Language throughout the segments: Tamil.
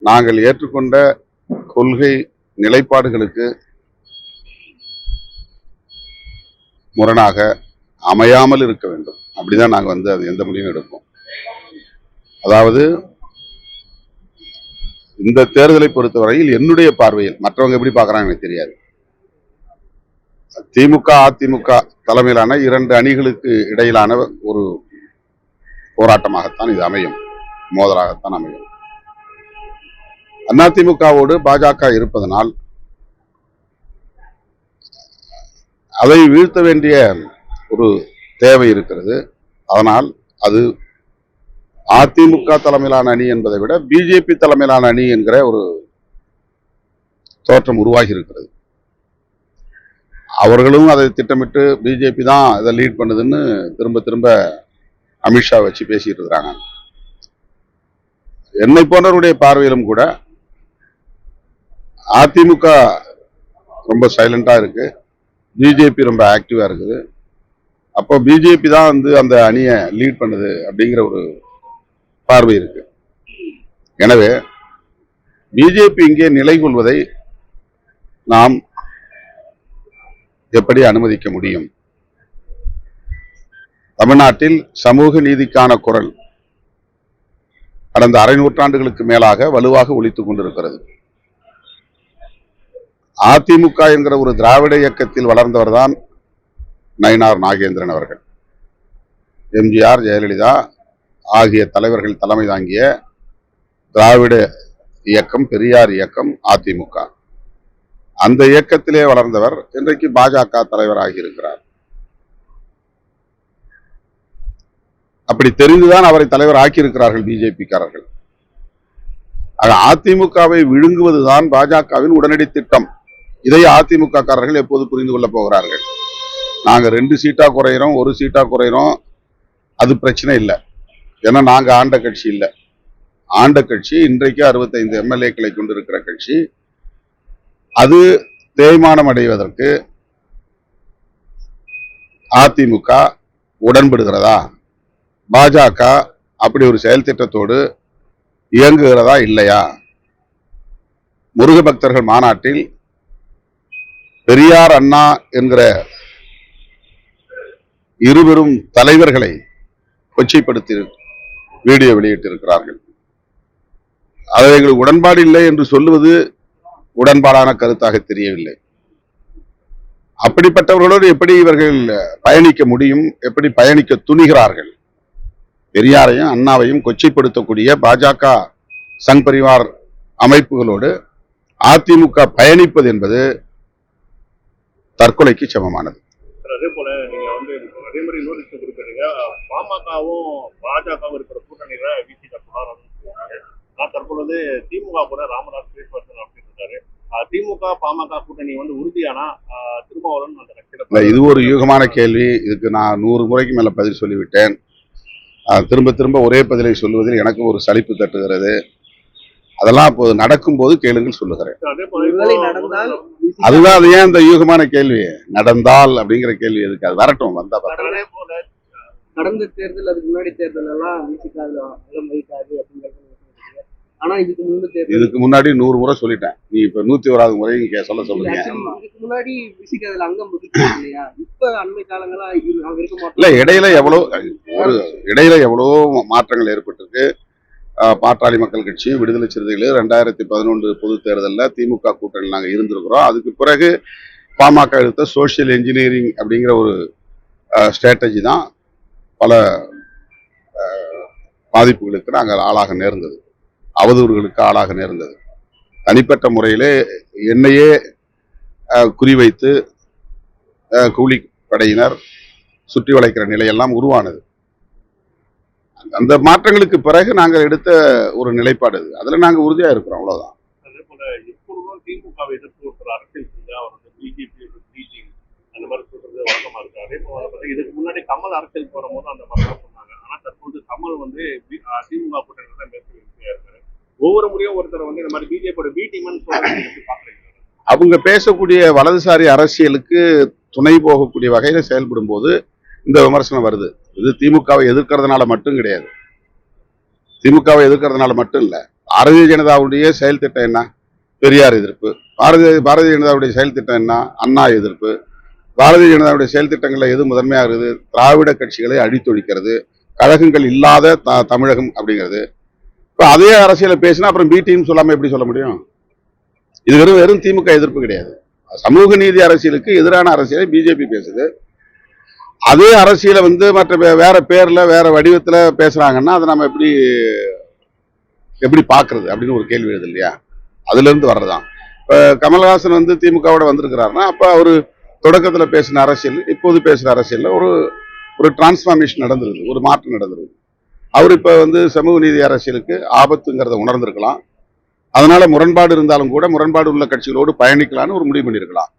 நாங்கள் ஏற்றுக்கொண்ட கொள்கை நிலைப்பாடுகளுக்கு முரணாக அமையாமல் இருக்க வேண்டும். அப்படிதான் நாங்க அது எந்த முடிவும் எடுப்போம். அதாவது இந்த தேர்தலை பொறுத்தவரையில் என்னுடைய பார்வையில், மற்றவங்க எப்படி பார்க்கறாங்க எனக்கு தெரியாது, திமுக அதிமுக தலைமையிலான இரண்டு அணிகளுக்கு இடையிலான ஒரு போராட்டமாகத்தான் இது அமையும், மோதலாகத்தான் அமையும். அதிமுகவோடு பாஜக இருப்பதனால் அதை வீழ்த்த வேண்டிய ஒரு தேவை இருக்கிறது. அதனால் அது அதிமுக தலைமையிலான அணி என்பதை விட பிஜேபி தலைமையிலான அணி என்கிற ஒரு தோற்றம் உருவாகி இருக்கிறது. அவர்களும் அதை திட்டமிட்டு பிஜேபி தான் இதை லீட் பண்ணுதுன்னு திரும்ப திரும்ப அமித்ஷா வச்சு பேசிட்டு இருக்கிறாங்க. என்னை போன்றவருடைய பார்வையிலும் கூட அதிமுக ரொம்ப சைலண்டா இருக்கு, பிஜேபி ரொம்ப ஆக்டிவா இருக்குது. அப்போ பிஜேபி தான் அந்த அணியை லீட் பண்ணுது அப்படிங்கிற ஒரு பார்வை இருக்கு. எனவே பிஜேபி இங்கே நிலை கொள்வதை நாம் எப்படி அனுமதிக்க முடியும்? தமிழ்நாட்டில் சமூக நீதிக்கான குரல் கடந்த அரை நூற்றாண்டுகளுக்கு மேலாக வலுவாக ஒலித்துக் கொண்டிருக்கிறது. அதிமுக என்கிற ஒரு திராவிட இயக்கத்தில் வளர்ந்தவர் தான் நயினார் நாகேந்திரன் அவர்கள். எம்ஜிஆர், ஜெயலலிதா ஆகிய தலைவர்கள் தலைமை தாங்கிய திராவிட இயக்கம், பெரியார் இயக்கம், அதிமுக. அந்த இயக்கத்திலே வளர்ந்தவர் இன்றைக்கு பாஜக தலைவராகி இருக்கிறார். அப்படி தெரிந்துதான் அவரை தலைவர் ஆக்கியிருக்கிறார்கள் பிஜேபிக்காரர்கள். அதிமுகவை விழுங்குவதுதான் பாஜகவின் உடனடி திட்டம். இதை அதிமுக காரர்கள் எப்போது புரிந்து கொள்ள போகிறார்கள்? நாங்க 2 சீட்டா குறையிறோம், 1 சீட்டா குறையிறோம், அது பிரச்சனை இல்லை. ஏன்னா நாங்க ஆண்ட கட்சி இல்லை. ஆண்ட கட்சி இன்றைக்கு 65 எம்எல்ஏக்களை கொண்டிருக்கிற கட்சி. அது தேய்மானம் அடைவதற்கு அதிமுக உடன்படுகிறதா? பாஜக அப்படி ஒரு செயல் திட்டத்தோடு இயங்குகிறதா இல்லையா? முருக பக்தர்கள் மாநாட்டில் பெரியார், அண்ணா என்கிற இருவரும் தலைவர்களை கொச்சைப்படுத்தி வீடியோ வெளியிட்டிருக்கிறார்கள். அதை எங்களுக்கு உடன்பாடு இல்லை என்று சொல்லுவது உடன்பாடான கருத்தாக தெரியவில்லை. அப்படிப்பட்டவர்களோடு எப்படி இவர்கள் பயணிக்க முடியும்? எப்படி பயணிக்க துணிகிறார்கள்? பெரியாரையும் அண்ணாவையும் கொச்சைப்படுத்தக்கூடிய பாஜக, சங் பரிவார் அமைப்புகளோடு அதிமுக பயணிப்பது என்பது தற்கொலைக்கு சமமானது. அதே போல நீங்க அதே மாதிரி இன்னொரு விஷயம் குறிப்பிடுறீங்க, பாமகவும் பாஜகவும் இருக்கிற கூட்டணியில விசிக நான் தற்பொழுது திமுக கூட ராமதாஸ் பேசுவார் அப்படின்னு இருக்காரு. திமுக பாமக கூட்டணி உறுதியானா திருமாவளவன் அந்த கட்சியில? இது ஒரு யூகமான கேள்வி. இதுக்கு நான் 100 முறைக்கு மேல பதில் சொல்லிவிட்டேன். திரும்ப திரும்ப ஒரே பதிலை சொல்லுவதில் எனக்கு ஒரு சலிப்பு தட்டுகிறது. அதெல்லாம் அப்போது நடக்கும் போது கேளுங்கள் சொல்லுகிறேன். அதுதான் அது ஏன் இந்த யூகமான கேள்வி? நடந்தால் அப்படிங்கிற கேள்வி எதுக்கு? அது வரட்டும், வந்தா கடந்த தேர்தல், அதுக்கு முன்னாடி தேர்தல் எல்லாம் ஆனா இதுக்கு முன்னாடி 100 முறை சொல்லிட்டேன். நீ இப்ப 101வது முறை நீங்க சொல்லுங்க. இதுக்கு முன்னாடி விசிகாதுல அங்கம் இல்லையா? இப்ப அண்மை காலங்களா இருக்க மாட்டோம். இல்ல, இடையில எவ்வளவு மாற்றங்கள் ஏற்பட்டிருக்கு. பாட்டாளி மக்கள் கட்சி, விடுதலை சிறுத்தைகள் 2011 பொது தேர்தலில் திமுக கூட்டணியில் நாங்கள் இருந்திருக்கிறோம். அதுக்கு பிறகு பாமக எடுத்த சோசியல் என்ஜினியரிங் அப்படிங்கிற ஒரு ஸ்ட்ராட்டஜி தான் பல பாதிப்புகளுக்கு நாங்கள் ஆளாக நேர்ந்தது, அவதூறுகளுக்கு ஆளாக நேர்ந்தது. தனிப்பட்ட முறையிலே என்னையே குறிவைத்து கூலிப்படையினர் சுற்றி வளைக்கிற நிலையெல்லாம் உருவானது. அந்த மாற்றங்களுக்கு பிறகு நாங்கள் எடுத்த ஒரு நிலைப்பாடு, அதுல நாங்க உறுதியா இருக்கிறோம், அவ்வளவுதான். அதே போல எப்பொழுதும் திமுகவை எதிர்த்து ஒரு அரசியல் செஞ்சா அவர் பிஜேபி அந்த மாதிரி சொல்றது வழக்கமா இருக்கு. அதே போல இதுக்கு முன்னாடி கமல் அரசியல் போற போது அந்த மாதிரி தான் சொன்னாங்க. ஆனா தற்போது கமல் திமுக கூட்டணி தான் வெற்றியா இருக்காரு. ஒவ்வொரு முறையும் ஒருத்தர் இந்த மாதிரி பிஜேபியோட பி டீம்னு சொல்றது பாக்குறீங்க. அவங்க பேசக்கூடிய வலதுசாரி அரசியலுக்கு துணை போகக்கூடிய வகையில செயல்படும் போது இந்த விமர்சனம் வருது. இது திமுகவை எதிர்க்கிறதுனால மட்டும் கிடையாது, திமுகவை எதிர்க்கிறதுனால மட்டும் இல்ல, பாரதிய ஜனதாவுடைய செயல் திட்டம் என்ன? பெரியார் எதிர்ப்பு. பாரதிய ஜனதாவுடைய செயல் திட்டம் என்ன? அண்ணா எதிர்ப்பு. பாரதிய ஜனதாவுடைய செயல் திட்டங்கள்ல எது முதன்மையாக இருக்குது? திராவிட கட்சிகளை அழித்தொழிக்கிறது, கழகங்கள் இல்லாத தமிழகம் அப்படிங்கிறது. இப்ப அதே அரசியலை பேசினா அப்புறம் பி டீம் சொல்லாம எப்படி சொல்ல முடியும்? இது வெறும் திமுக எதிர்ப்பு கிடையாது. சமூக நீதி அரசியலுக்கு எதிரான அரசியலை பிஜேபி பேசுது. அதே அரசியலை மற்ற வேற பேர்ல வேற வடிவத்துல பேசுறாங்கன்னா அதை நம்ம எப்படி பாக்குறது அப்படின்னு ஒரு கேள்வி எழுது இல்லையா? அதுல இருந்து வர்றதான். இப்ப கமல்ஹாசன் திமுகவோட வந்திருக்கிறாருன்னா அப்ப அவரு தொடக்கத்துல பேசின அரசியல் இப்போது பேசுற அரசியல்ல ஒரு டிரான்ஸ்பார்மேஷன் நடந்திருக்கு, ஒரு மாற்றம் நடந்திருக்கு. அவர் இப்ப சமூக நீதி அரசியலுக்கு ஆபத்துங்கிறத உணர்ந்திருக்கலாம். அதனால முரண்பாடு இருந்தாலும் கூட முரண்பாடு உள்ள கட்சிகளோடு பயணிக்கலாம்னு ஒரு முடிவு பண்ணியிருக்கலாம்.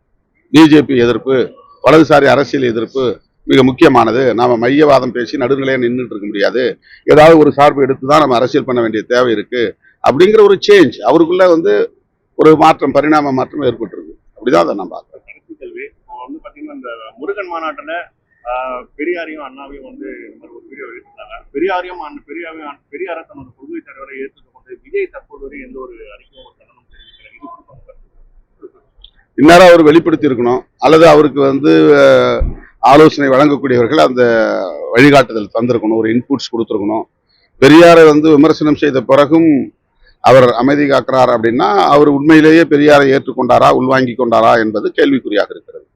பிஜேபி எதிர்ப்பு, வலதுசாரி அரசியல் எதிர்ப்பு மிக முக்கியமானது. நாம மையவாதம் பேசி நடுநிலையா நின்றுட்டு இருக்க முடியாது. ஏதாவது ஒரு சார்பு எடுத்துதான் நம்ம அரசியல் பண்ண வேண்டிய தேவை இருக்கு அப்படிங்கிற ஒரு சேஞ்ச் அவருக்குள்ள ஒரு மாற்றம், பரிணாம மாற்றம் ஏற்பட்டிருக்கு. அப்படிதான் அதை நான் பார்க்கிறேன். கடைசி கேள்வி, பாத்தீங்கன்னா இந்த முருகன் மாநாட்டுல பெரியாரையும் அண்ணாவையும் ஒரு வீடியோ எடுத்தாங்க. பெரியாரை தன்னோட கொள்கை தலைவரை ஏற்றுக்கொண்டு விஜய் தற்போது வரை எந்த ஒரு அறிக்கையும் ஒரு கண்டனம் தெரிவிக்கிறார். இந்நேரம் அவர் வெளிப்படுத்தி இருக்கணும், அல்லது அவருக்கு ஆலோசனை வழங்கக்கூடியவர்கள் அந்த வழிகாட்டுதல் தந்திருக்கணும், ஒரு இன்புட்ஸ் கொடுத்துருக்கணும். பெரியாரை விமர்சனம் செய்த பிறகும் அவர் அமைதி காக்கிறார் அப்படின்னா அவர் உண்மையிலேயே பெரியாரை ஏற்றுக்கொண்டாரா, உள்வாங்கி கொண்டாரா என்பது கேள்விக்குறியாக இருக்கிறது.